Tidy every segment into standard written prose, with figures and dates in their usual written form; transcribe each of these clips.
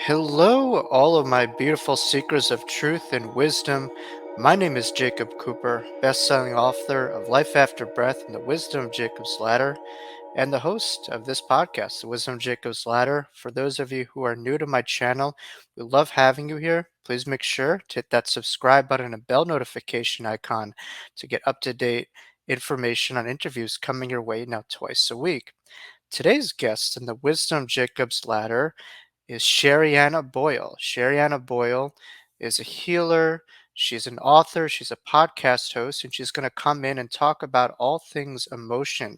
Hello, all of my beautiful seekers of truth and wisdom. My name is Jacob Cooper, best-selling author of Life After Breath and the Wisdom of Jacob's Ladder, and the host of this podcast, The Wisdom of Jacob's Ladder. For those of you who are new to my channel, we love having you here. Please make sure to hit that subscribe button and bell notification icon to get up-to-date information on interviews coming your way now twice a week. Today's guest in the Wisdom of Jacob's Ladder is Sherianna Boyle. Sherianna Boyle is a healer. She's an author. She's a podcast host, and she's going to come in and talk about all things emotions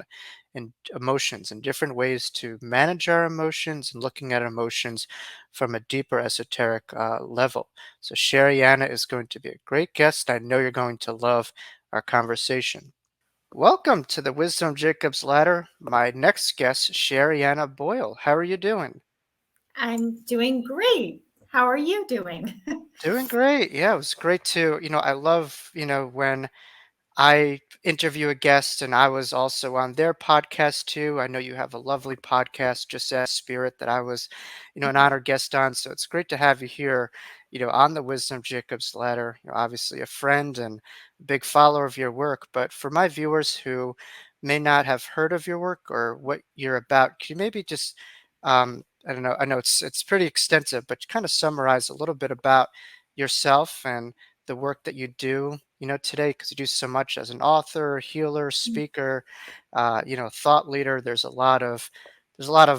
and different ways to manage our emotions and looking at emotions from a deeper esoteric level. So Sherianna is going to be a great guest. I know you're going to love our conversation. Welcome to the Wisdom Jacob's Ladder. My next guest, Sherianna Boyle. How are you doing? I'm doing great. How are you doing? Doing great. Yeah, it was great to, I love, when I interview a guest and I was also on their podcast too. I know you have a lovely podcast, Just as Spirit, that I was, an honored guest on. So it's great to have you here, on the Wisdom Jacob's Ladder. You're obviously a friend and a big follower of your work. But for my viewers who may not have heard of your work or what you're about, can you maybe just, I don't know, I know it's pretty extensive, but kind of summarize a little bit about yourself and the work that you do, today, because you do so much as an author, healer, speaker, thought leader. There's a lot of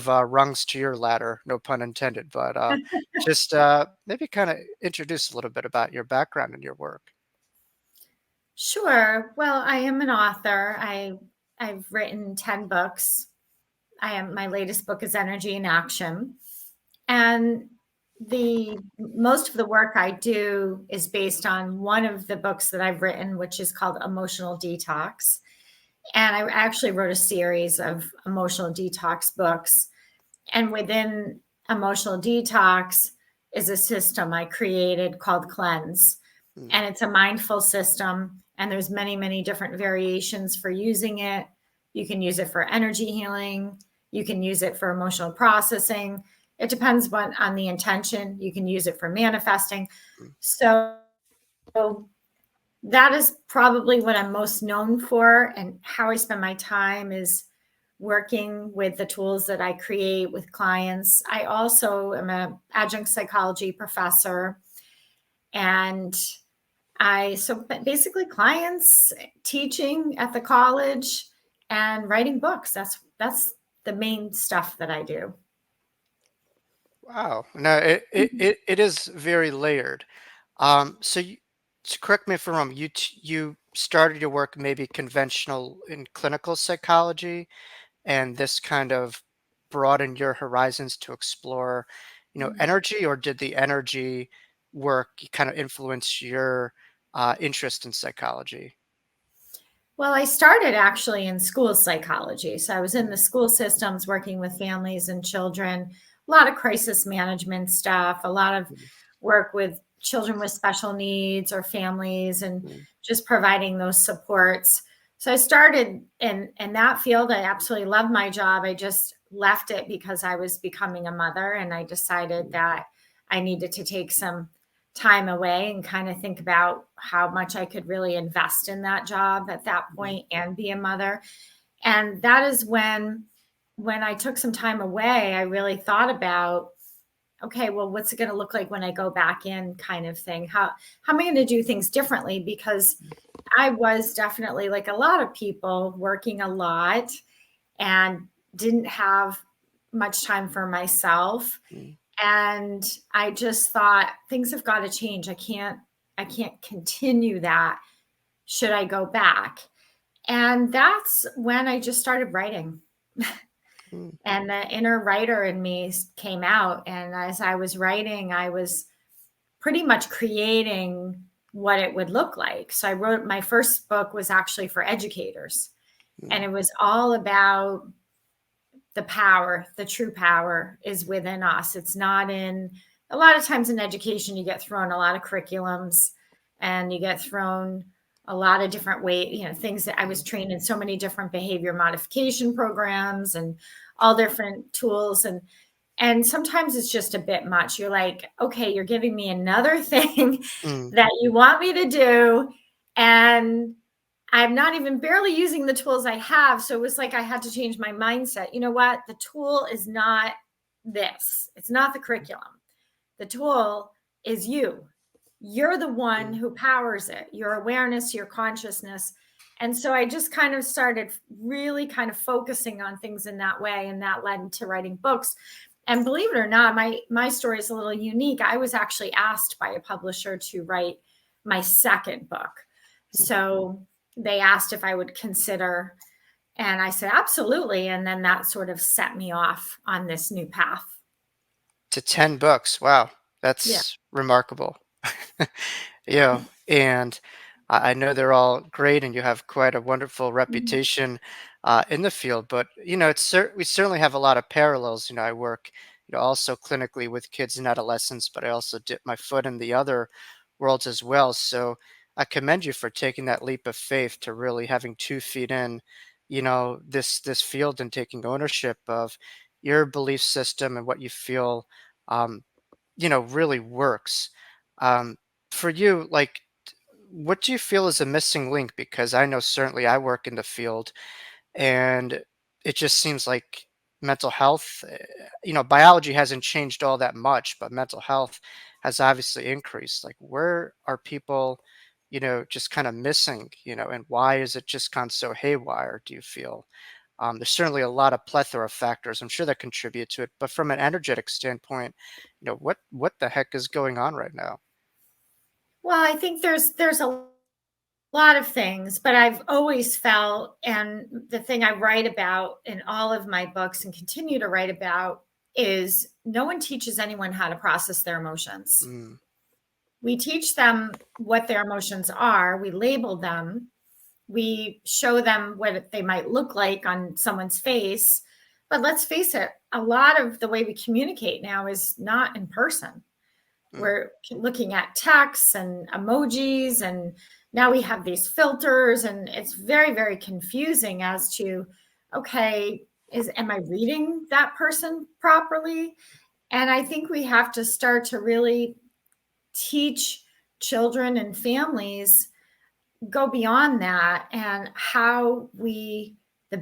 rungs to your ladder, no pun intended. But just maybe kind of introduce a little bit about your background and your work. Sure. Well, I am an author. I've written 10 books. My latest book is Energy in Action. And the most of the work I do is based on one of the books that I've written, which is called Emotional Detox. And I actually wrote a series of emotional detox books. And within Emotional Detox is a system I created called Cleanse. Mm, And it's a mindful system. And there's many, many different variations for using it. You can use it for energy healing. You can use it for emotional processing. It depends on the intention. You can use it for manifesting. mm, So that is probably what I'm most known for, and how I spend my time is working with the tools that I create with clients. I also am an adjunct psychology professor, and so basically clients, teaching at the college, and writing books. That's the main stuff that I do. Wow. No, it is very layered. So correct me if I'm wrong. You started your work maybe conventional in clinical psychology, and this kind of broadened your horizons to explore, energy, or did the energy work kind of influence your interest in psychology? Well, I started actually in school psychology. So I was in the school systems working with families and children, a lot of crisis management stuff, a lot of Mm, work with children with special needs or families, and mm, just providing those supports. So I started in that field. I absolutely loved my job. I just left it because I was becoming a mother, and I decided mm, that I needed to take some time away and kind of think about how much I could really invest in that job at that mm, point and be a mother. And that is when I took some time away, I really thought about, okay, well, what's it going to look like when I go back in, kind of thing. How am I going to do things differently? Because I was definitely, like a lot of people, working a lot and didn't have much time for myself. mm, And I just thought, things have got to change. I can't continue that. Should I go back? And that's when I just started writing. mm, And the inner writer in me came out. And as I was writing, I was pretty much creating what it would look like. So I wrote, my first book was actually for educators. And mm, it was all about the power, the true power is within us. It's not in, a lot of times in education, you get thrown a lot of curriculums, and you get thrown a lot of different things that I was mm, trained in so many different behavior modification programs and all different tools. And And sometimes it's just a bit much. You're like, okay, you're giving me another thing Mm, that you want me to do. And I'm not even barely using the tools I have. So it was like I had to change my mindset. You know what? The tool is not this, it's not the curriculum. The tool is you. You're the one mm. who powers it, your awareness, your consciousness. And so I just kind of started really kind of focusing on things in that way. And that led to writing books. And believe it or not, my story is a little unique. I was actually asked by a publisher to write my second book. So they asked if I would consider, and I said, absolutely. And then that sort of set me off on this new path. To 10 books. Wow, Yeah. that's remarkable. Yeah, and I know they're all great, and you have quite a wonderful Mhm. reputation in the field. But we certainly have a lot of parallels. I work, also clinically with kids and adolescents, but I also dip my foot in the other worlds as well. So I commend you for taking that leap of faith to really having 2 feet in, this field and taking ownership of your belief system and what you feel, um, really works. Um, for you, like, what do you feel is a missing link? Because I know certainly I work in the field, and it just seems like mental health, biology hasn't changed all that much, but mental health has obviously increased. Like, where are people, just kind of missing, and why is it just gone so haywire, do you feel? There's certainly a lot of plethora of factors, I'm sure, that contribute to it. But from an energetic standpoint, what the heck is going on right now? Well, I think there's a lot of things, but I've always felt, and the thing I write about in all of my books and continue to write about, is no one teaches anyone how to process their emotions. Mm, We teach them what their emotions are, we label them, we show them what they might look like on someone's face. But let's face it, a lot of the way we communicate now is not in person. mm, We're looking at texts and emojis, and now we have these filters, and it's very, very confusing as to, okay, am I reading that person properly? And I think we have to start to really teach children and families, go beyond that, and how the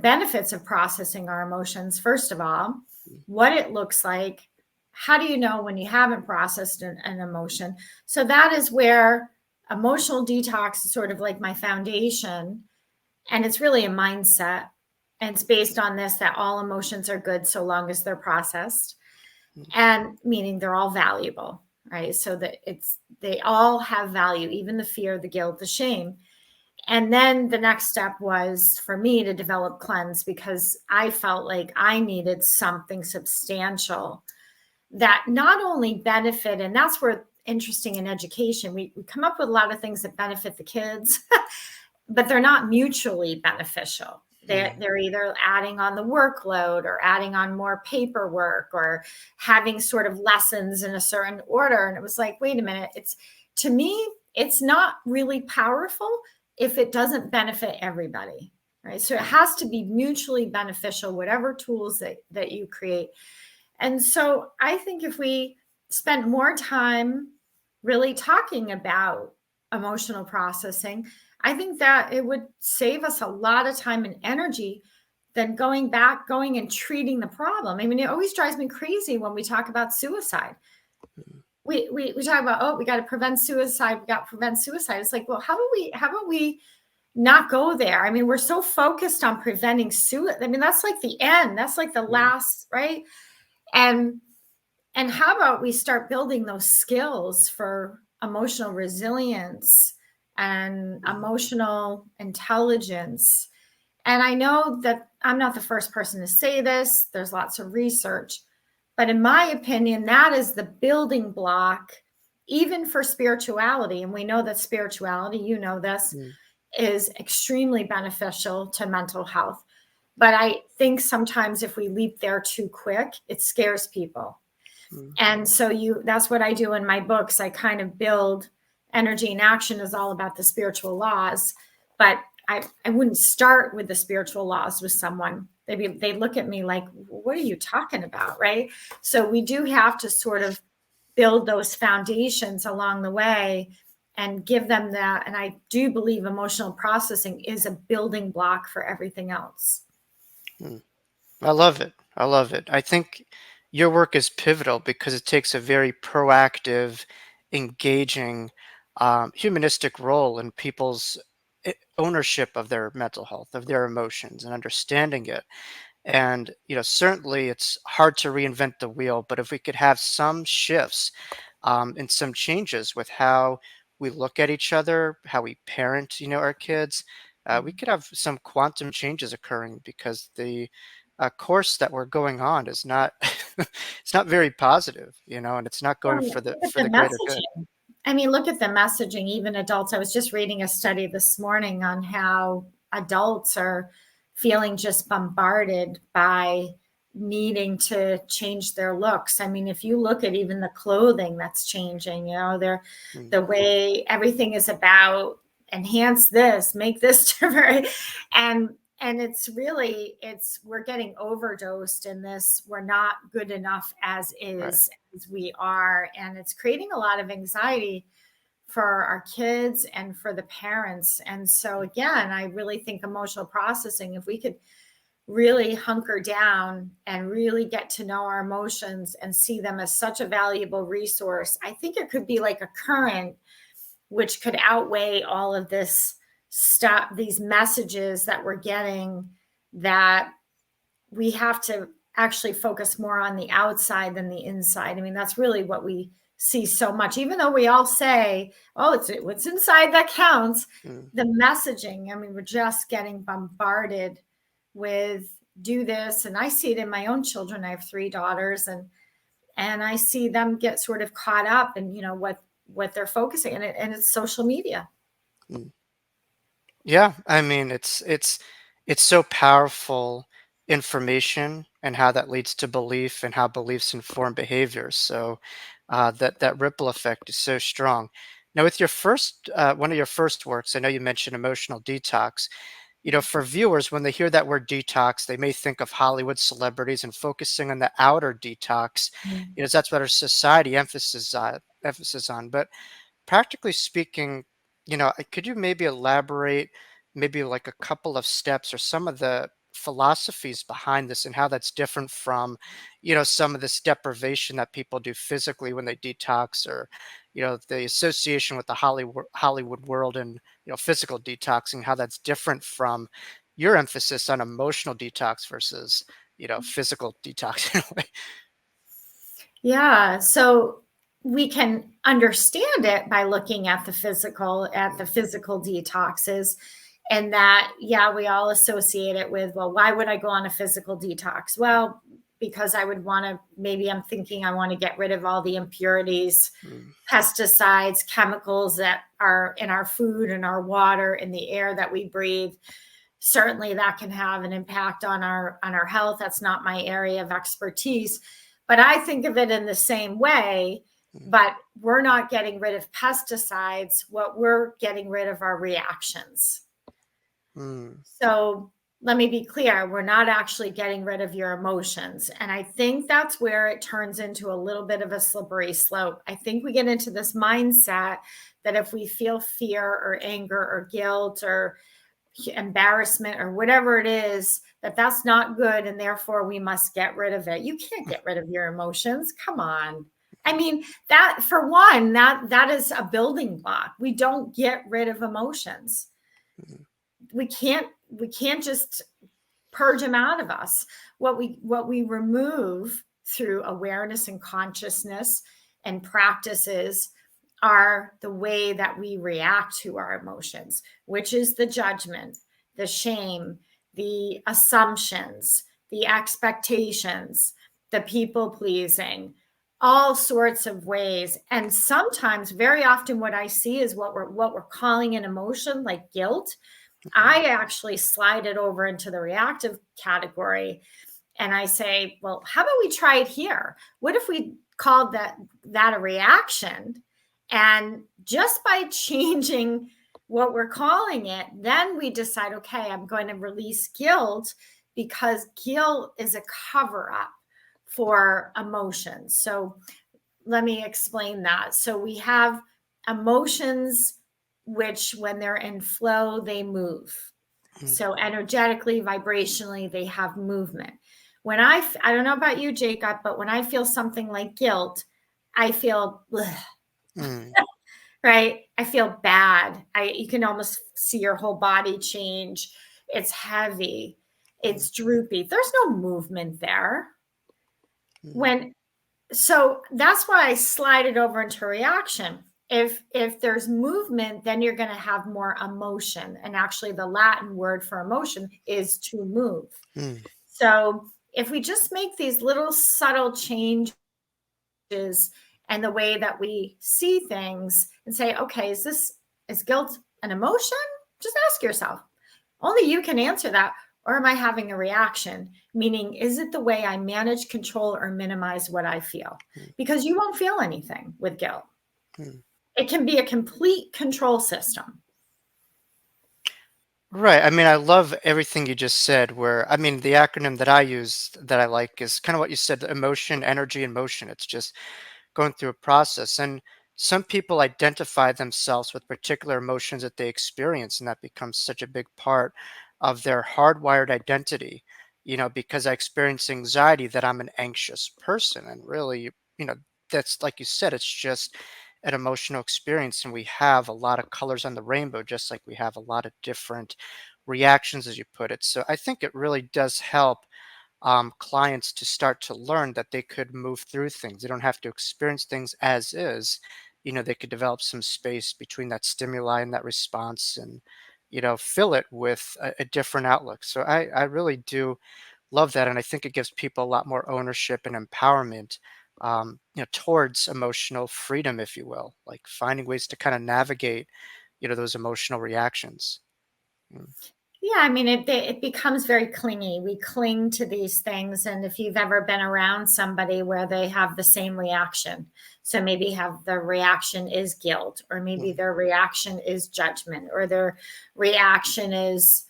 benefits of processing our emotions, first of all, mm, what it looks like. How do you know when you haven't processed an emotion? So that is where emotional detox is sort of like my foundation. And it's really a mindset. And it's based on this, that all emotions are good so long as they're processed, mm, and meaning they're all valuable, right? So that they all have value, even the fear, the guilt, the shame. And then the next step was for me to develop cleanse, because I felt like I needed something substantial that not only benefit, and that's where interesting in education, we come up with a lot of things that benefit the kids, but they're not mutually beneficial. mm, They're either adding on the workload or adding on more paperwork or having sort of lessons in a certain order. And it was like, wait a minute, to me, it's not really powerful if it doesn't benefit everybody, right? So it mm, has to be mutually beneficial, whatever tools that you create. And so I think if we spent more time really talking about emotional processing, I think that it would save us a lot of time and energy than going and treating the problem. I mean, it always drives me crazy when we talk about suicide. mm, We talk about, oh, we got to prevent suicide. We got to prevent suicide. It's like, well, how about we not go there? I mean, we're so focused on preventing suicide. I mean, that's like the end. That's like the mm, last, right? And and how about we start building those skills for emotional resilience and mm, emotional intelligence? And I know that I'm not the first person to say this, there's lots of research, but in my opinion, that is the building block, even for spirituality. And we know that spirituality, you know this, mm, is extremely beneficial to mental health. But I think sometimes if we leap there too quick, it scares people. mm, And so that's what I do in my books. I kind of build energy and action is all about the spiritual laws, but I wouldn't start with the spiritual laws with someone. They look at me like, what are you talking about? Right. So we do have to sort of build those foundations along the way and give them that. And I do believe emotional processing is a building block for everything else. Mm. I love it. I love it. I think your work is pivotal because it takes a very proactive, engaging, humanistic role in people's ownership of their mental health, of their emotions, and understanding it. And, certainly it's hard to reinvent the wheel, but if we could have some shifts and some changes with how we look at each other, how we parent, our kids, we could have some quantum changes occurring because the course that we're going on is not it's not very positive, and it's not going Well, for the look at for the the greater good. messaging. I mean, look at the messaging, even adults. I was just reading a study this morning on how adults are feeling just bombarded by needing to change their looks. I mean, if you look at even the clothing that's changing, Mm, the way everything is about enhance this, make this different. And it's really, we're getting overdosed in this. We're not good enough as right. is, as we are. And it's creating a lot of anxiety for our kids and for the parents. And so, again, I really think emotional processing, if we could really hunker down and really get to know our emotions and see them as such a valuable resource, I think it could be like a current which could outweigh all of this stuff, these messages that we're getting, that we have to actually focus more on the outside than the inside. I mean, that's really what we see so much, even though we all say, oh, it's what's inside that counts. Mm, The messaging, I mean, we're just getting bombarded with do this. And I see it in my own children. I have 3 daughters, and I see them get sort of caught up in, what they're focusing on, and it's social media. mm. Yeah, I mean, it's so powerful information and how that leads to belief and how beliefs inform behaviors. So that ripple effect is so strong. Now, with your first one of your first works, I know you mentioned emotional detox. For viewers, when they hear that word detox, they may think of Hollywood celebrities and focusing on the outer detox, Mm. that's what our society emphasis on. But practically speaking, could you maybe elaborate maybe like a couple of steps or some of the philosophies behind this and how that's different from, some of this deprivation that people do physically when they detox or, the association with the Hollywood world and, physical detoxing, how that's different from your emphasis on emotional detox versus, physical detox in a way. Yeah. So we can understand it by looking at the physical detoxes. And that, yeah, we all associate it with, well, why would I go on a physical detox? Well, because I would want to, maybe I'm thinking I want to get rid of all the impurities, Mm, pesticides, chemicals that are in our food and our water, in the air that we breathe. Certainly that can have an impact on our health. That's not my area of expertise, but I think of it in the same way. mm, But we're not getting rid of pesticides. What we're getting rid of are reactions. mm, So let me be clear, we're not actually getting rid of your emotions. And I think that's where it turns into a little bit of a slippery slope. I think we get into this mindset that if we feel fear or anger or guilt or embarrassment or whatever it is, that's not good, and therefore we must get rid of it. You can't get rid of your emotions. Come on. I mean, that, for one, that is a building block. We don't get rid of emotions. mm, We can't just purge them out of us. What we remove through awareness and consciousness and practices are the way that we react to our emotions, which is the judgment, the shame, the assumptions, the expectations, the people pleasing, all sorts of ways. And sometimes, very often, what I see is what we're calling an emotion, like guilt. I actually slide it over into the reactive category, and I say, well, how about we try it here? What if we called that a reaction? And just by changing what we're calling it, then we decide, okay, I'm going to release guilt because guilt is a cover up for emotions. So let me explain that. So we have emotions, which when they're in flow, they move. So energetically, vibrationally, they have movement. When I don't know about you, Jacob, but when I feel something like guilt, I feel, Mm. right? I feel bad. You can almost see your whole body change. It's heavy. Mm. It's droopy. There's no movement there. Mm. So that's why I slide it over into reaction. If there's movement, then you're going to have more emotion. And actually, the Latin word for emotion is to move. Mm. So if we just make these little subtle changes and the way that we see things and say, okay, is guilt an emotion? Just ask yourself. Only you can answer that. Or am I having a reaction? Meaning, is it the way I manage, control, or minimize what I feel? Because you won't feel anything with guilt. Mm. It can be a complete control system. Right. I mean, I love everything you just said. Where, I mean, the acronym that I use that I like is kind of what you said: emotion, energy, and motion. It's just going through a process. And some people identify themselves with particular emotions that they experience, and that becomes such a big part of their hardwired identity. Because I experience anxiety, that I'm an anxious person. And really, that's like you said, it's just an emotional experience. And we have a lot of colors on the rainbow, just like we have a lot of different reactions, as you put it. So I think it really does help clients to start to learn that they could move through things. They don't have to experience things as is. They could develop some space between that stimuli and that response, and fill it with a different outlook. So I really do love that, and I think it gives people a lot more ownership and empowerment. Towards emotional freedom, if you will, like finding ways to kind of navigate, those emotional reactions. Mm. Yeah, I mean, it becomes very clingy. We cling to these things. And if you've ever been around somebody where they have the same reaction, so maybe have the reaction is guilt, or maybe Mm. their reaction is judgment, or their reaction is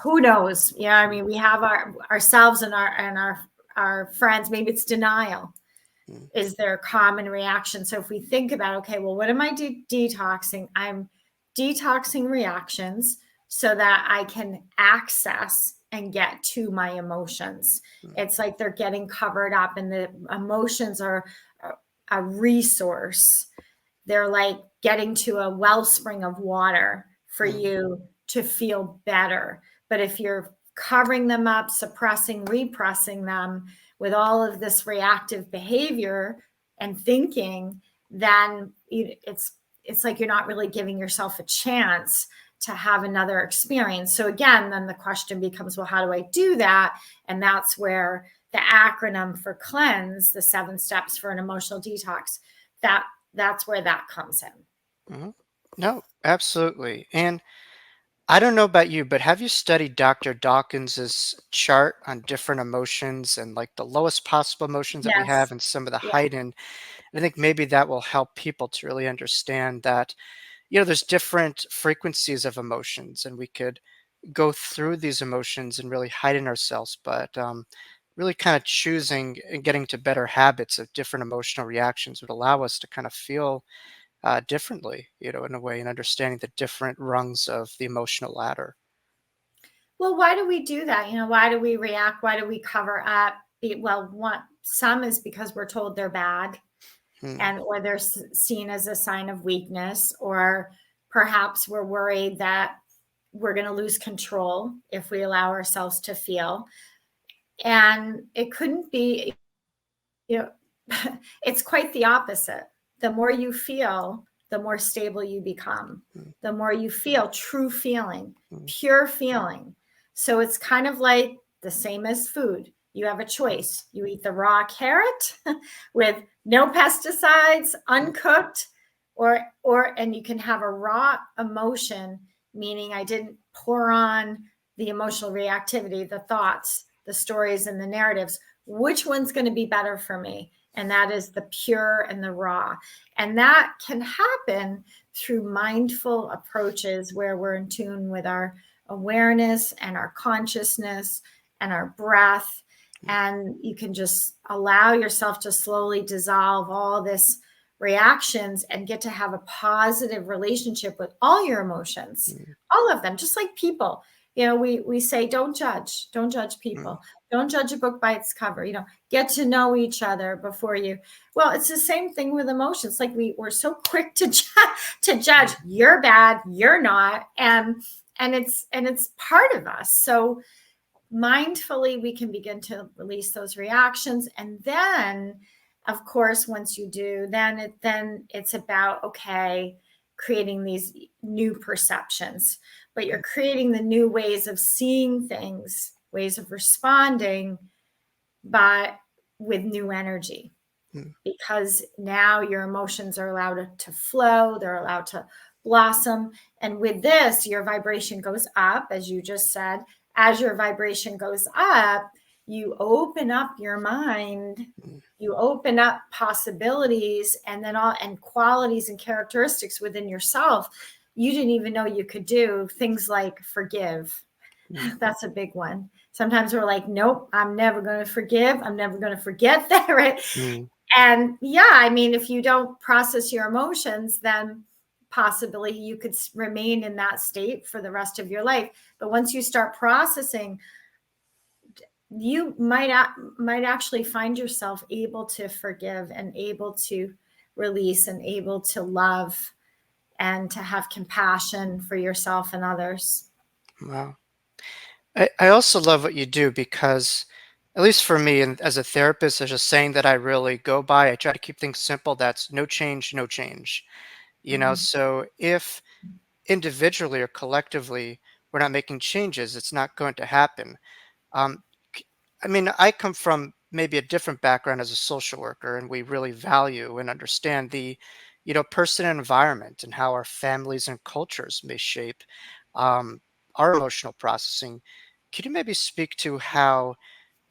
who knows? Yeah, I mean, we have ourselves and our friends. Maybe it's denial Mm. is their common reaction. So if we think about, okay, well, what am I detoxing? I'm detoxing reactions so that I can access and get to my emotions. Mm. It's like they're getting covered up, and the emotions are a resource. They're like getting to a wellspring of water for Mm. you to feel better. But if you're covering them up, suppressing, repressing them with all of this reactive behavior and thinking, then it's like you're not really giving yourself a chance to have another experience. So again, then the question becomes, well, how do I do that? And that's where the acronym for cleanse, the 7 steps for an emotional detox, that's where that comes in. Mhm. No, absolutely. And I don't know about you, but have you studied Dr. Dawkins's chart on different emotions and like the lowest possible emotions that we have Yes. and some of the Yeah. heightened? I think maybe that will help people to really understand that, there's different frequencies of emotions, and we could go through these emotions and really heighten ourselves, but really kind of choosing and getting to better habits of different emotional reactions would allow us to kind of feel differently, in a way, and understanding the different rungs of the emotional ladder. Well, why do we do that? Why do we react? Why do we cover up? Well, some is because we're told they're bad, Mm. and or they're seen as a sign of weakness, or perhaps we're worried that we're going to lose control if we allow ourselves to feel. And it couldn't be, you know, it's quite the opposite. The more you feel, the more stable you become. Mm. The more you feel true feeling, Mm. pure feeling. So it's kind of like the same as food. You have a choice. You eat the raw carrot with no pesticides, Mm. uncooked, and you can have a raw emotion, meaning I didn't pour on the emotional reactivity, the thoughts, the stories, and the narratives. Which one's going to be better for me? And that is the pure and the raw. And that can happen through mindful approaches where we're in tune with our awareness and our consciousness and our breath. And you can just allow yourself to slowly dissolve all this reactions and get to have a positive relationship with all your emotions, mm, all of them, just like people. We say, don't judge mm, people. Don't judge a book by its cover. Get to know each other before you. Well, it's the same thing with emotions. Like we're so quick to judge. You're bad. You're not. And it's part of us. So mindfully, we can begin to release those reactions. And then, of course, once you do, then it's about, okay, creating these new perceptions, but you're creating the new ways of seeing things, ways of responding, but with new energy, mm, because now your emotions are allowed to flow, they're allowed to blossom. And with this, your vibration goes up, as you just said. As your vibration goes up, you open up your mind, mm, you open up possibilities, and then and qualities and characteristics within yourself you didn't even know you could do. Things like forgive. mm, That's a big one. Sometimes we're like, nope, I'm never going to forgive. I'm never going to forget that, right? mm, And yeah, I mean, if you don't process your emotions, then possibly you could remain in that state for the rest of your life. But once you start processing, you might actually find yourself able to forgive and able to release and able to love and to have compassion for yourself and others. wow. I also love what you do because, at least for me, and as a therapist, there's a saying that I really go by. I try to keep things simple. That's no change, no change. Mhm. So if individually or collectively we're not making changes, it's not going to happen. Um, I mean, I come from maybe a different background as a social worker, and we really value and understand the, person and environment and how our families and cultures may shape um, our emotional processing. Could you maybe speak to how,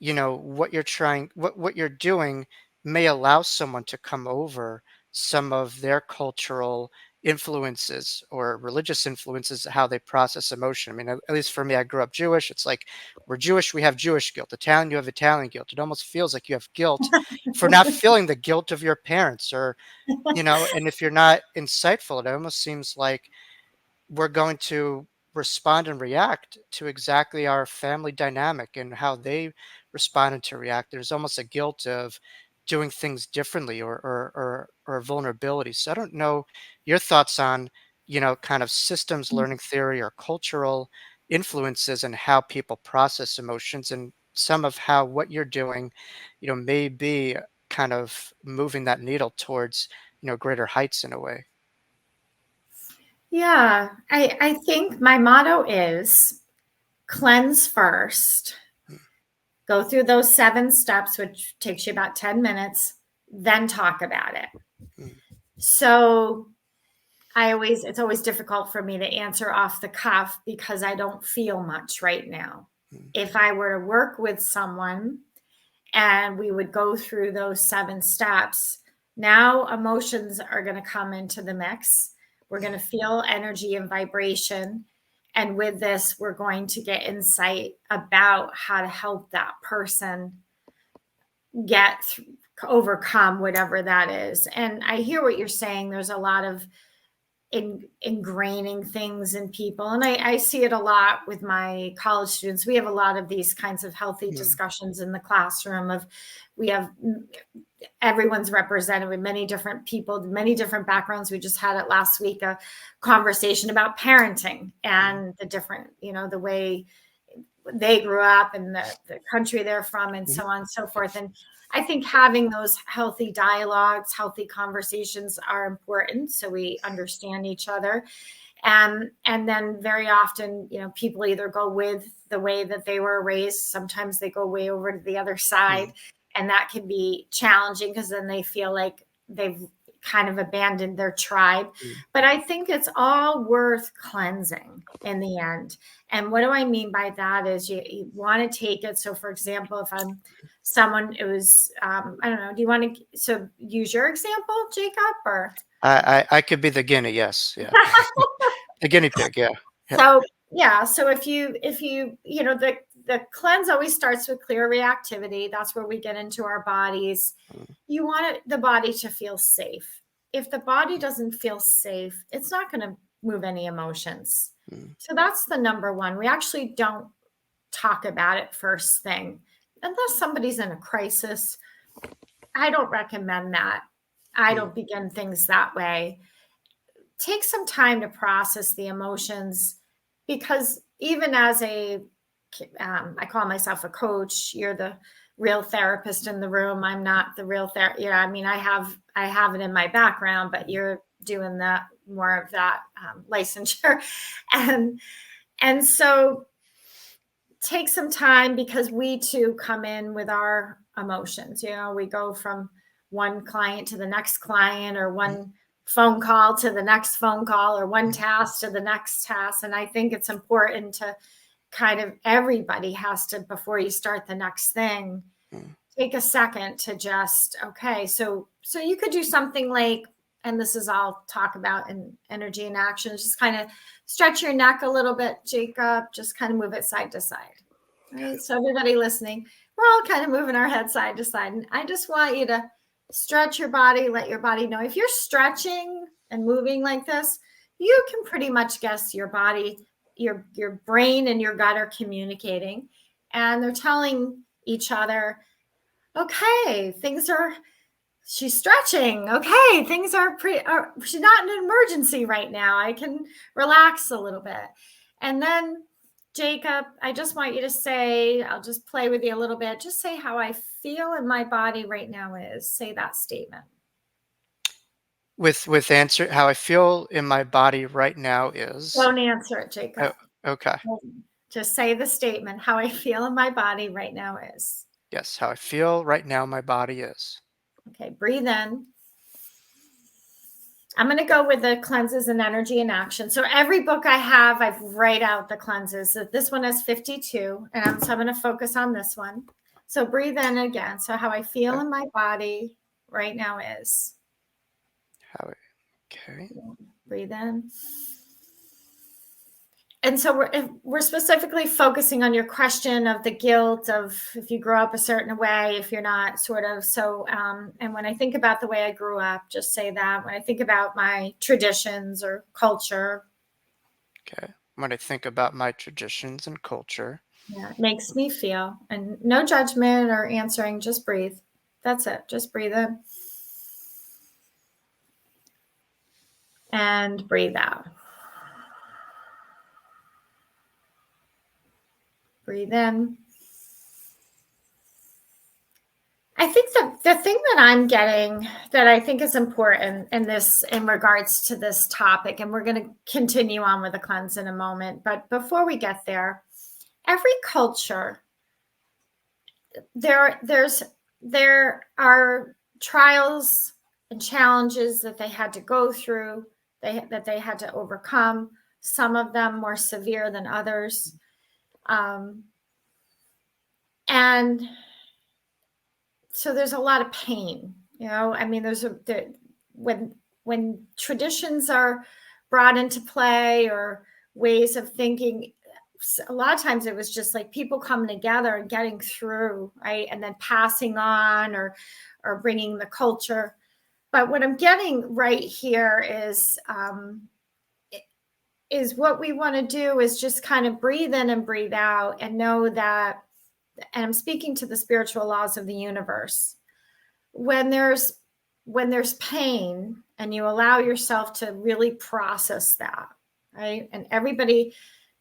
what you're doing may allow someone to come over some of their cultural influences or religious influences, how they process emotion? I mean, at least for me, I grew up Jewish. It's like, we're Jewish, we have Jewish guilt. Italian, you have Italian guilt. It almost feels like you have guilt for not feeling the guilt of your parents, or, and if you're not insightful, it almost seems like we're going to respond and react to exactly our family dynamic and how they responded to react. There's almost a guilt of doing things differently, or vulnerability. So I don't know your thoughts on, kind of systems learning theory or cultural influences and how people process emotions, and some of how what you're doing, may be kind of moving that needle towards, greater heights in a way. Yeah, I think my motto is cleanse first, go through those 7 steps, which takes you about 10 minutes, then talk about it. Mm, So it's always difficult for me to answer off the cuff because I don't feel much right now. mm, If I were to work with someone and we would go through those 7 steps, now emotions are going to come into the mix. We're going to feel energy and vibration. And with this, we're going to get insight about how to help that person overcome whatever that is. And I hear what you're saying. There's a lot of ingraining things in people. And I see it a lot with my college students. We have a lot of these kinds of healthy mm, discussions in the classroom we have everyone's represented with many different people, many different backgrounds. We just had it last week, a conversation about parenting mm, and the different, the way they grew up and the country they're from and mhm, so on and so forth. And I think having those healthy dialogues, healthy conversations are important so we understand each other. And then very often, people either go with the way that they were raised. Sometimes they go way over to the other side. mm, And that can be challenging because then they feel like they've kind of abandoned their tribe. mm. But I think it's all worth cleansing in the end. And what do I mean by that is you want to take it. So, for example, if I'm someone, it was, I don't know, do you want to use your example, Jacob, or? I could be the guinea, yes, yeah. The guinea pig, yeah, yeah. So Yeah. So if you, the cleanse always starts with clear reactivity. That's where we get into our bodies. You want the body to feel safe. If the body doesn't feel safe, it's not going to move any emotions. So that's the number one. We actually don't talk about it first thing unless somebody's in a crisis. I don't recommend that. I don't begin things that way. Take some time to process the emotions, because even as I call myself a coach. You're the real therapist in the room. I'm not the real therapist. I mean, I have it in my background, but you're doing that more of that licensure, and so take some time, because we too come in with our emotions. We go from one client to the next client, or one phone call to the next phone call, or one task to the next task. And I think it's important to kind of, everybody has to, before you start the next thing, take a second to just, okay, so you could do something like, and this is I'll talk about in energy and action, just kind of stretch your neck a little bit, Jacob, just kind of move it side to side. Right. So everybody listening, we're all kind of moving our head side to side. And I just want you to stretch your body, let your body know. If you're stretching and moving like this, you can pretty much guess your body, your brain and your gut are communicating, and they're telling each other, okay, she's stretching. Okay, things are she's not in an emergency right now. I can relax a little bit. And then, Jacob, I just want you to say, I'll just play with you a little bit. Just say how I feel in my body right now is. Say that statement. With answer, how I feel in my body right now is. Don't answer it, Oh, Jacob. okay. Just say the statement. How I feel in my body right now is. Yes, how I feel right now my body is. Okay, breathe in. I'm going to go with the cleanses and energy in action. So every book I have, I've write out the cleanses. So this one has 52, and so I'm going to focus on this one. So breathe in again. So how I feel in my body right now is. Okay. Breathe in. And so we're specifically focusing on your question of the guilt of if you grow up a certain way, if you're not, sort of. So, and when I think about the way I grew up, just say that. When I think about my traditions or culture. Okay. When I think about my traditions and culture. Yeah, it makes me feel. And no judgment or answering, just breathe. That's it. Just breathe in. And breathe out. Breathe in. I think the thing that I'm getting that I think is important in regards to this topic, and we're going to continue on with the cleanse in a moment, but before we get there, every culture, there are trials and challenges that they had to go through, that they had to overcome, some of them more severe than others. And so there's a lot of pain, I mean, when traditions are brought into play, or ways of thinking, a lot of times it was just like people coming together and getting through, right? And then passing on, or bringing the culture. But what I'm getting right here is what we want to do is just kind of breathe in and breathe out, and know that, and I'm speaking to the spiritual laws of the universe. When there's pain, and you allow yourself to really process that, right? And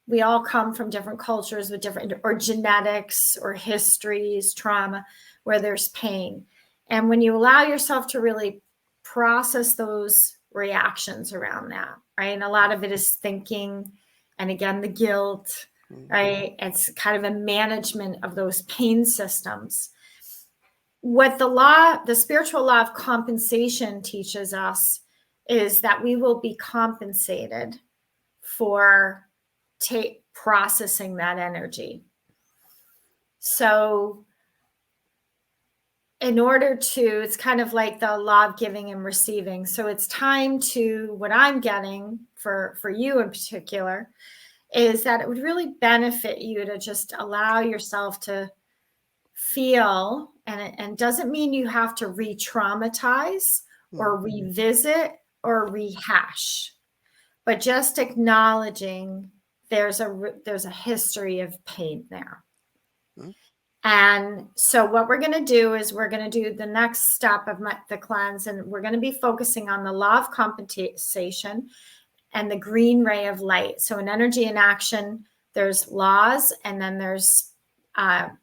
we all come from different cultures with different, or genetics, or histories, trauma, where there's pain. And when you allow yourself to really process those reactions around that, right? And a lot of it is thinking, and again, the guilt, right? It's kind of a management of those pain systems. What the spiritual law of compensation teaches us is that we will be compensated for processing that energy. So in order to, it's kind of like the law of giving and receiving. So it's time to, what I'm getting for you in particular, is that it would really benefit you to just allow yourself to feel, and it doesn't mean you have to re-traumatize Mm, or revisit or rehash, but just acknowledging there's a history of pain there. mm, And so what we're going to do is we're going to do the next step of the cleanse, and we're going to be focusing on the law of compensation and the green ray of light. So in energy in action, there's laws, and then there's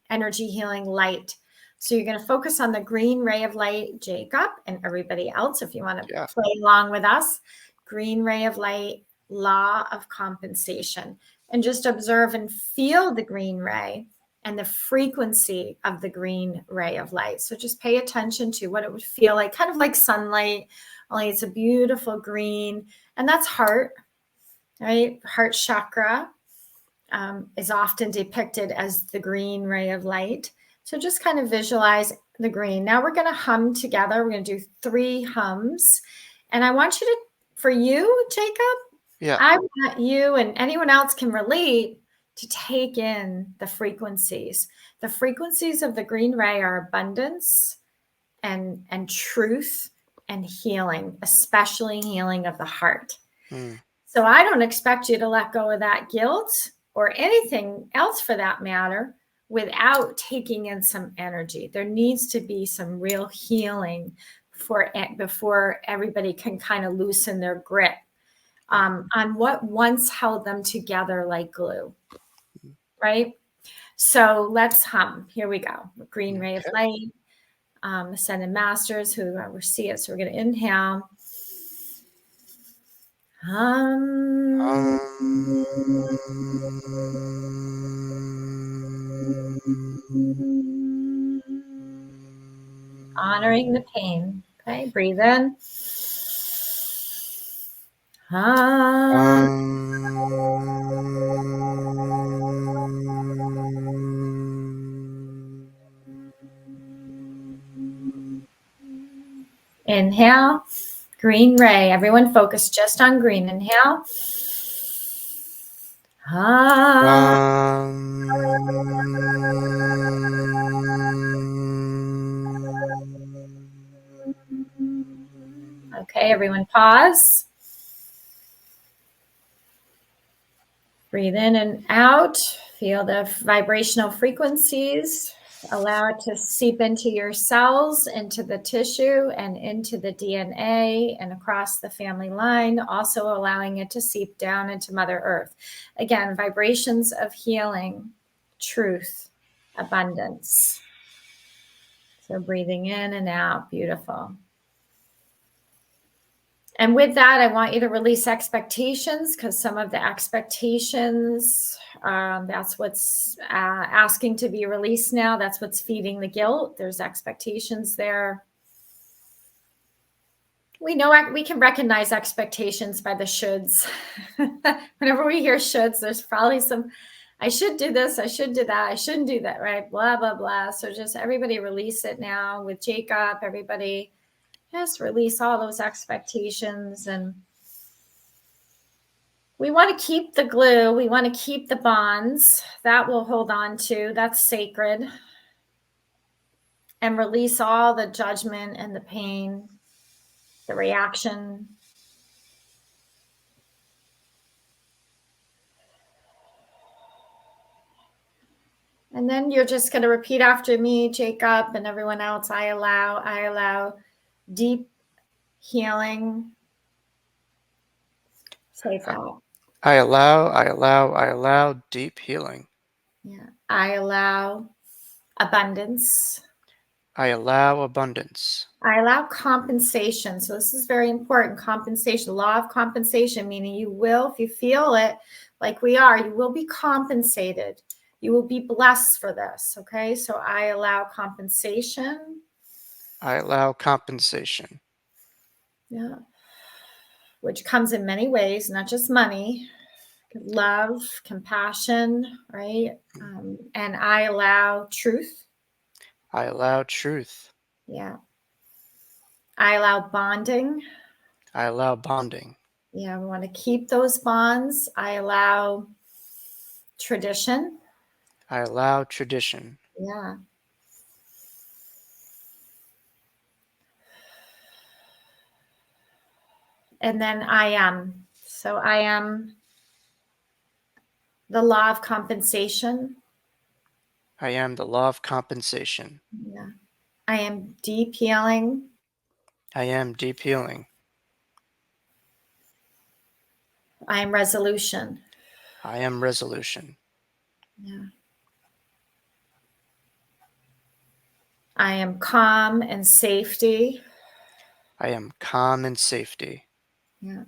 energy healing light. So you're going to focus on the green ray of light, Jacob, and everybody else, if you want to yeah. play along with us. Green ray of light, law of compensation, and just observe and feel the green ray and the frequency of the green ray of light. So just pay attention to what it would feel like, kind of like sunlight, only it's a beautiful green. And that's heart, right? Heart chakra is often depicted as the green ray of light. So just kind of visualize the green. Now we're going to hum together. We're going to do 3 hums. And I want you to, for you, Jacob, Yeah. I want you, and anyone else can relate, to take in the frequencies. The frequencies of the green ray are abundance and truth and healing, especially healing of the heart. Mm, So I don't expect you to let go of that guilt or anything else for that matter without taking in some energy. There needs to be some real healing before everybody can kind of loosen their grip on what once held them together like glue, right? So let's hum. Here we go. Green ray of okay. light, ascended masters who oversee it. So we're going to inhale. Um, Honoring the pain. Okay, breathe in. um, Inhale. Green ray. Everyone focus just on green. Inhale. Okay, everyone pause. Breathe in and out. Feel the vibrational frequencies. Allow it to seep into your cells, into the tissue, and into the DNA and across the family line, also allowing it to seep down into Mother Earth. Again, vibrations of healing, truth, abundance. So breathing in and out, beautiful. And with that, I want you to release expectations, because some of the expectations, that's what's asking to be released now. That's what's feeding the guilt. There's expectations there. We know we can recognize expectations by the shoulds. Whenever we hear shoulds, there's probably some, I should do this, I should do that, I shouldn't do that, right? Blah, blah, blah. So just everybody release it now with Jacob. Everybody just release all those expectations. And we want to keep the glue. We want to keep the bonds that we'll hold on to. That's sacred. And release all the judgment and the pain, the reaction. And then you're just going to repeat after me, Jacob, and everyone else. I allow deep healing. Say that. I allow deep healing. Yeah. I allow abundance. I allow abundance. I allow compensation. So this is very important. Compensation, law of compensation, meaning you will, if you feel it like we are, you will be compensated. You will be blessed for this. Okay. So I allow compensation. I allow compensation. Yeah. Which comes in many ways, not just money, love, compassion, right? And I allow truth. I allow truth. Yeah. I allow bonding. I allow bonding. Yeah, we want to keep those bonds. I allow tradition. I allow tradition. Yeah. And then I am. So I am the law of compensation. I am the law of compensation. Yeah. I am deep healing. I am deep healing. I am resolution. I am resolution. Yeah. I am calm and safety. I am calm and safety. Yeah.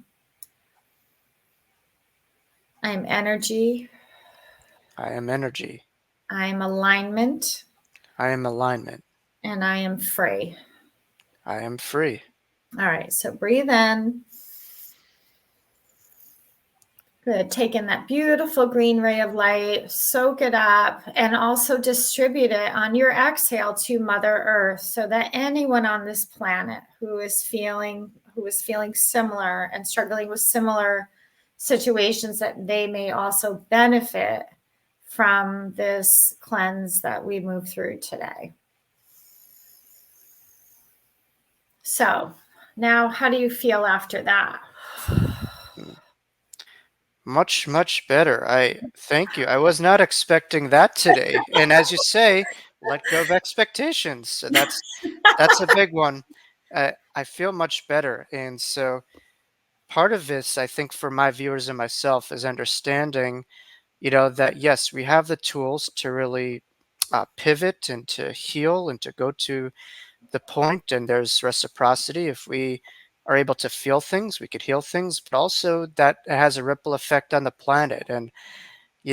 I am energy. I am energy. I am alignment. I am alignment. And I am free. I am free. All right. So breathe in. Good. Take in that beautiful green ray of light, soak it up, and also distribute it on your exhale to Mother Earth so that anyone on this planet who is feeling similar and struggling with similar situations, that they may also benefit from this cleanse that we move through today. So now, how do you feel after that? Much, much better. I thank you. I was not expecting that today. And as you say, let go of expectations. So that's a big one. I feel much better. And so part of this, I think, for my viewers and myself is understanding, that yes, we have the tools to really pivot and to heal and to go to the point, and there's reciprocity. If we are able to feel things, we could heal things, but also that it has a ripple effect on the planet. And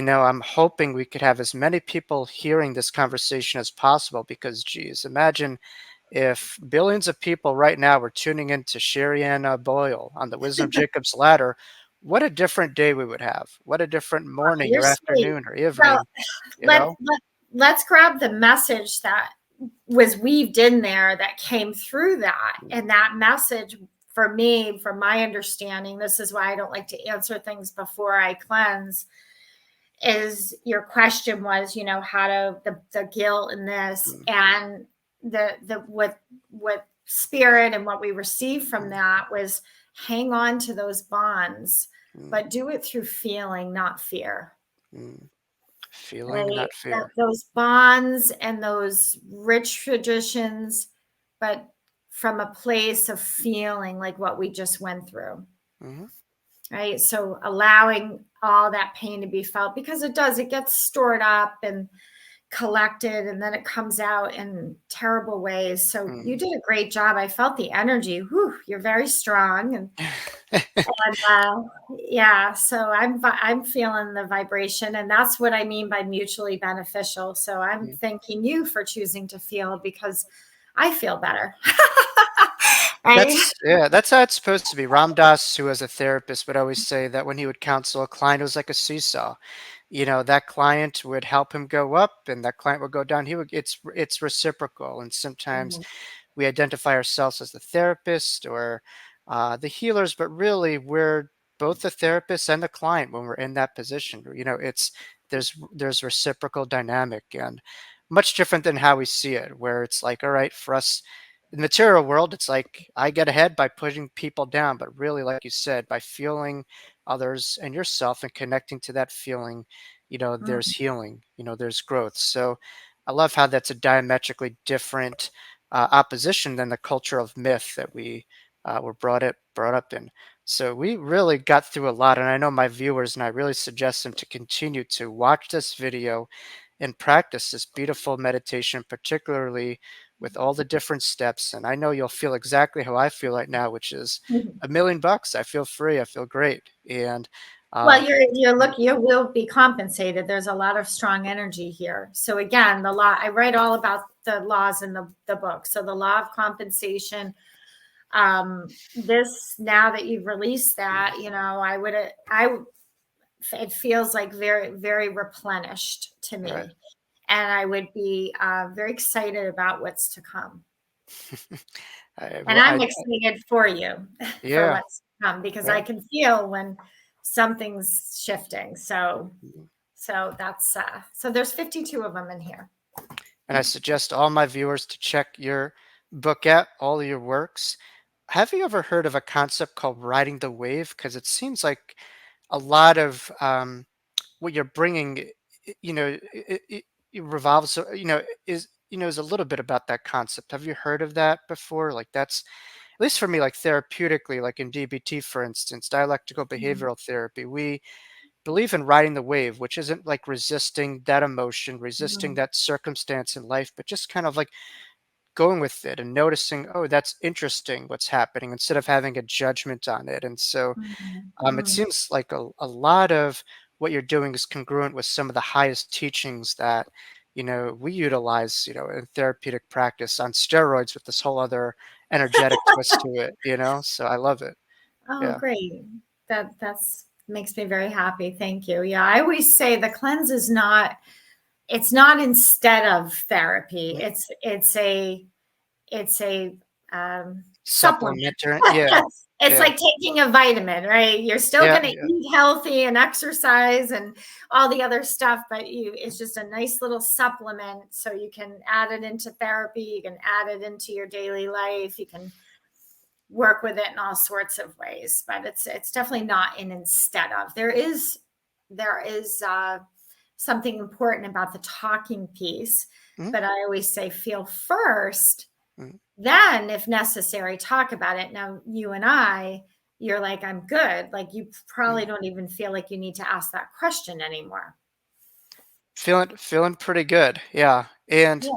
I'm hoping we could have as many people hearing this conversation as possible, because geez, imagine if billions of people right now were tuning into Sherianna Boyle on the Wisdom of Jacob's Ladder. What a different day we would have. What a different morning You're or sweet. afternoon or Well, evening, you let, know? let let's grab the message that was weaved in there that came through that. And that message, for me, from my understanding, this is why I don't like to answer things before I cleanse, is your question was, how to the guilt in this, Mm, and the what spirit and what we received from mm, that was hang on to those bonds, mm, but do it through feeling, not fear. mm. Feeling, Right? not fear. Those bonds and those rich traditions, but from a place of feeling like what we just went through. Hmm. Right? So allowing all that pain to be felt, because it gets stored up and collected, and then it comes out in terrible ways. So you Mm. did a great job. I felt the energy. Whew, you're very strong. And yeah, so I'm feeling the vibration, and that's what I mean by mutually beneficial. So I'm Mm. thanking you for choosing to feel, because I feel better. Right? That's how it's supposed to be. Ram Dass, who was a therapist, would always say that when he would counsel a client, it was like a seesaw. That client would help him go up, and that client would go down. It's reciprocal, and sometimes Mhm. we identify ourselves as the therapist or the healers, but really we're both the therapist and the client when we're in that position. It's there's reciprocal dynamic, and much different than how we see it, where it's like, all right, for us in the material world, it's like I get ahead by putting people down, but really, like you said, by feeling others and yourself and connecting to that feeling, there's Mhm. healing, there's growth. So I love how that's a diametrically different opposition than the culture of myth that we were brought up in. So we really got through a lot, and I know my viewers and I really suggest them to continue to watch this video and practice this beautiful meditation, particularly with all the different steps. And I know you'll feel exactly how I feel right now, which is $1,000,000. I feel free. I feel great. And Well, um, you will be compensated. There's a lot of strong energy here. So again, the law, I write all about the laws in the book. So the law of compensation, this, now that you've released that, it feels like very, very replenished to right. me. And I would be very excited about what's to come. And Well, I'm excited for you for yeah. what's to come, because I Yeah. can feel when something's shifting. So So so there's 52 of them in here. And I suggest all my viewers to check your book out, all of your works. Have you ever heard of a concept called riding the wave? Because it seems like a lot of what you're bringing, it revolves, is a little bit about that concept. Have you heard of that before? Like that's, at least for me, like therapeutically, like in DBT, for instance, dialectical Mhm. behavioral therapy, we believe in riding the wave, which isn't like resisting that emotion, resisting Mhm. that circumstance in life, but just kind of like going with it and noticing, oh, that's interesting what's happening instead of having a judgment on it. And so Mhm. it Mhm. seems like a lot of what you're doing is congruent with some of the highest teachings that, we utilize, in therapeutic practice on steroids with this whole other energetic twist to it, So I love it. Oh, Yeah. great. That's makes me very happy. Thank you. Yeah, I always say the cleanse is not, it's not instead of therapy. Mm. It's a supplement. Supplementary. Yeah. It's Yeah. like taking a vitamin, right? You're still Yeah. going to Yeah. eat healthy and exercise and all the other stuff, but it's just a nice little supplement so you can add it into therapy, you can add it into your daily life, you can work with it in all sorts of ways, but it's definitely not an instead of. There is something important about the talking piece, Mhm. but I always say feel first, Mhm. then if necessary talk about it. Now you and you're like, I'm good, like you probably Mhm. don't even feel like you need to ask that question anymore. Feeling pretty good. Yeah. And Yeah.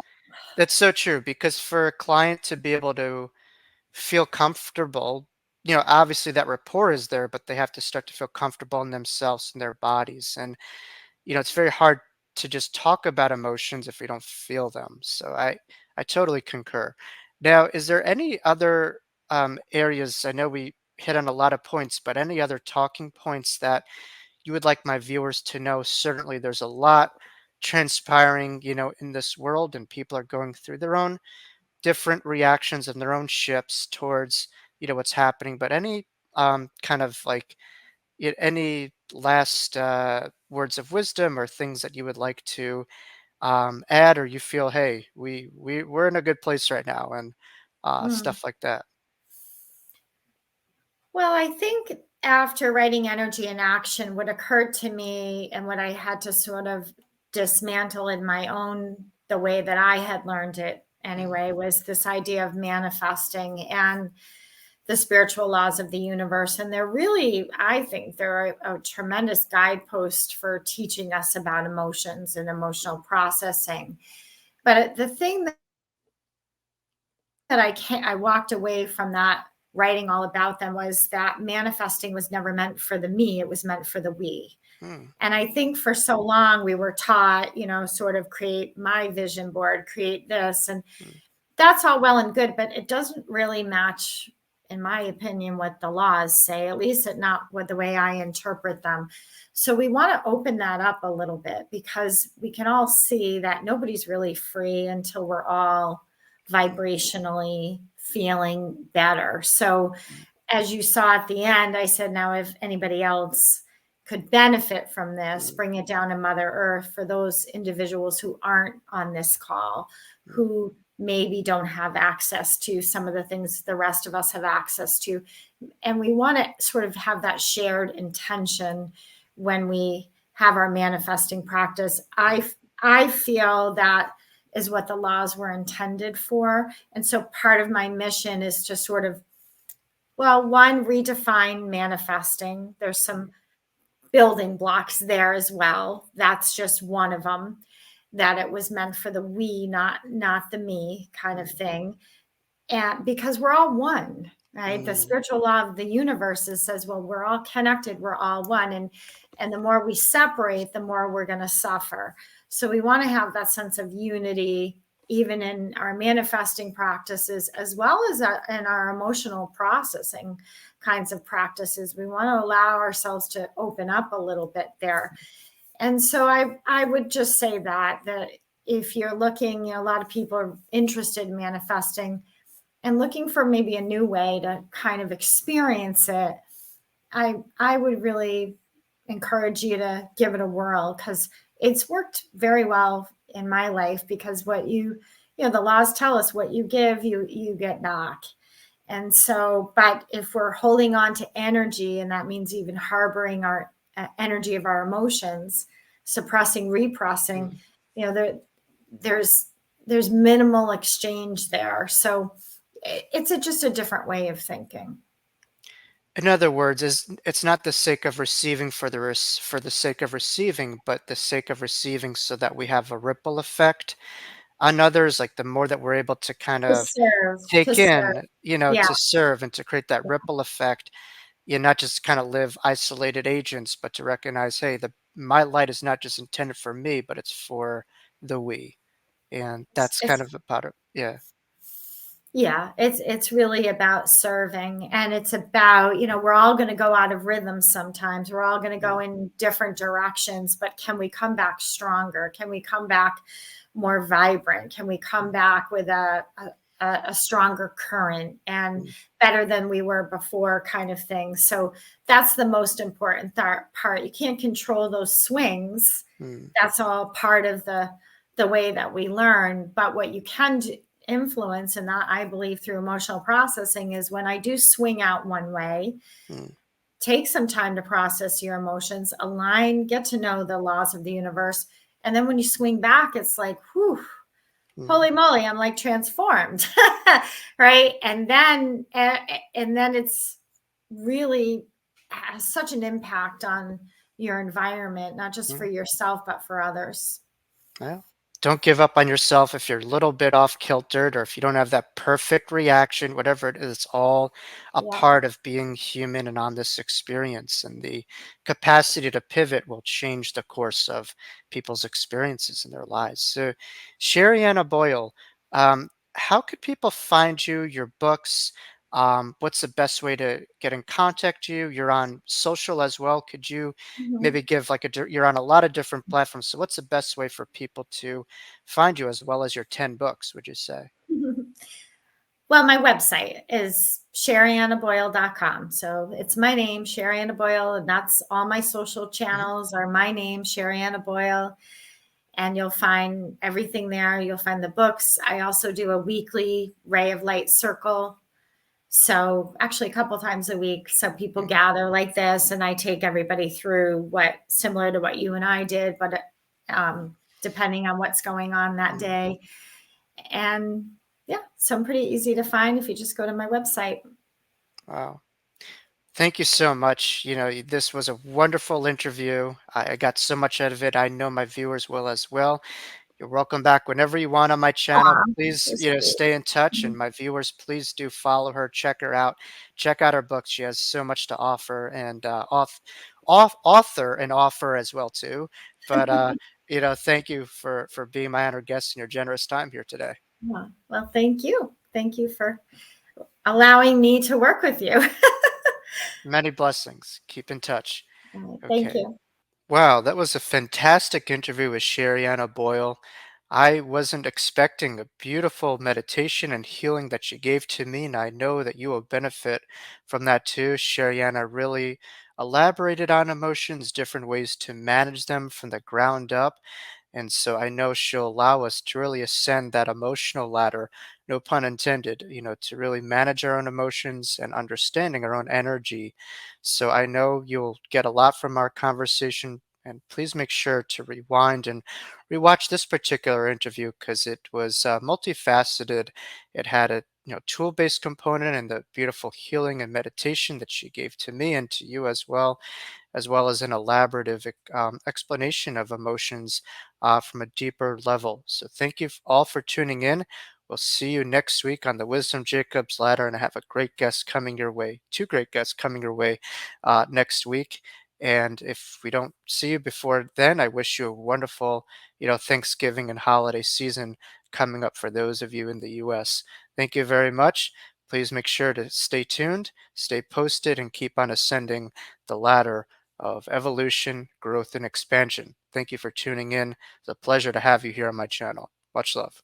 that's so true because for a client to be able to feel comfortable, obviously that rapport is there, but they have to start to feel comfortable in themselves and their bodies. And, it's very hard to just talk about emotions if we don't feel them. So I totally concur. Now, is there any other areas? I know we hit on a lot of points, but any other talking points that you would like my viewers to know? Certainly, there's a lot transpiring, in this world, and people are going through their own different reactions and their own shifts towards what's happening. But any kind of like any last words of wisdom or things that you would like to add, or you feel, hey, we're in a good place right now, and Mm. stuff like that. Well, I think after writing Energy in Action, what occurred to me and what I had to sort of dismantle in my own, the way that I had learned it Mm, anyway, was this idea of manifesting and the spiritual laws of the universe. And they're really, I think, they're a tremendous guidepost for teaching us about emotions and emotional processing. But the thing that I walked away from that writing all about them was that manifesting was never meant for the me, it was meant for the we. mm, And I think for so long we were taught, sort of create my vision board, create this, and mm, that's all well and good, but it doesn't really match, in my opinion, what the laws say, at least not what the way I interpret them. So we want to open that up a little bit because we can all see that nobody's really free until we're all vibrationally feeling better. So mm, as you saw at the end, I said, now if anybody else could benefit from this, mm, bring it down to Mother Earth for those individuals who aren't on this call, mm, who maybe don't have access to some of the things the rest of us have access to. And we want to sort of have that shared intention when we have our manifesting practice. I feel that is what the laws were intended for. And so part of my mission is to sort of, well, one, redefine manifesting. There's mm, some building blocks there as well. That's just one of them, that it was meant for the we, not the me kind of mm, thing. And because we're all one, right? The mm, spiritual law of the universe says, well, we're all connected, we're all one. And the more we separate, the more we're going to suffer. So we want to have that sense of unity, even in our manifesting practices, as well as in our emotional processing kinds of practices. We want to allow ourselves to open up a little bit there. And so I would just say that if you're looking, a lot of people are interested in manifesting and looking for maybe a new way to kind of experience it, I would really encourage you to give it a whirl, because it's worked very well in my life. Because what the laws tell us, what you give, you get back. And so, but if we're holding on to energy, and that means even harboring our energy of our emotions, suppressing, repressing, Mm. there's minimal exchange there. So it's just a different way of thinking. In other words, it's not the sake of receiving for for the sake of receiving, but the sake of receiving so that we have a ripple effect on others. Like the more that we're able to kind To of serve, to take serve. in, Yeah. to serve and to create that ripple effect, you not just kind of live isolated agents, but to recognize, hey, the my light is not just intended for me, but it's for the we. And that's kind It's of about it. Yeah. Yeah, it's really about serving, and it's about, we're all going to go out of rhythm sometimes. We're all going to go Mm, in different directions, but can we come back stronger? Can we come back more vibrant? Can we come back with a stronger current and mm, better than we were before, kind of thing? So that's the most important part. You can't control those swings. mm, That's all part of the way that we learn. But what you can influence, and that I believe through emotional processing, is when I do swing out one way, mm, take some time to process your emotions, align, get to know the laws of the universe. And then when you swing back, it's like, whew, mm, holy moly, I'm like transformed. Right. And then it's really has such an impact on your environment, not just for mm. yourself, but for others. Well, don't give up on yourself if you're a little bit off kiltered or if you don't have that perfect reaction, whatever it is, it's all a Yeah. part of being human and on this experience. And the capacity to pivot will change the course of people's experiences in their lives. So, Sherianna Boyle, how could people find you, your books? What's the best way to get in contact you? You're on social as well. Could you Mhm. maybe give like you're on a lot of different platforms. So what's the best way for people to find you as well as your 10 books, would you say? Well, my website is sheriannaboyle.com. So it's my name, Sherianna Boyle, and that's all my social Mhm. channels are my name, Sherianna Boyle, and you'll find everything there. You'll find the books. I also do a weekly Ray of Light circle. So actually a couple times a week. So people Mm, gather like this, and I take everybody through what similar to what you and I did, but depending on what's going on that mm. day. And yeah, so I'm pretty easy to find if you just go to my website. Wow. Thank you so much. This was a wonderful interview. I got so much out of it. I know my viewers will as well. You're welcome back whenever you want on my channel. Aw, Please, you're sweet. stay in touch. And Mhm. my viewers, please do follow her, check her out, check out her books. She has so much to offer and author and offer as well too. But thank you for being my honored guest and your generous time here today. Yeah. Well, thank you. Thank you for allowing me to work with you. Many blessings. Keep in touch. All right, thank Okay. you. Wow, that was a fantastic interview with Sherianna Boyle. I wasn't expecting a beautiful meditation and healing that she gave to me, and I know that you will benefit from that too. Sherianna really elaborated on emotions, different ways to manage them from the ground up. And so I know she'll allow us to really ascend that emotional ladder, no pun intended, to really manage our own emotions and understanding our own energy. So I know you'll get a lot from our conversation. And please make sure to rewind and rewatch this particular interview because it was multifaceted. It had a tool-based component and the beautiful healing and meditation that she gave to me and to you as well as an elaborative explanation of emotions from a deeper level. So, thank you all for tuning in. We'll see you next week on the Wisdom Jacob's Ladder, and I have a great guest coming your way, two great guests coming your way next week. And if we don't see you before then, I wish you a wonderful, Thanksgiving and holiday season coming up for those of you in the U.S. Thank you very much. Please make sure to stay tuned, stay posted, and keep on ascending the ladder of evolution, growth, and expansion. Thank you for tuning in. It's a pleasure to have you here on my channel. Much love.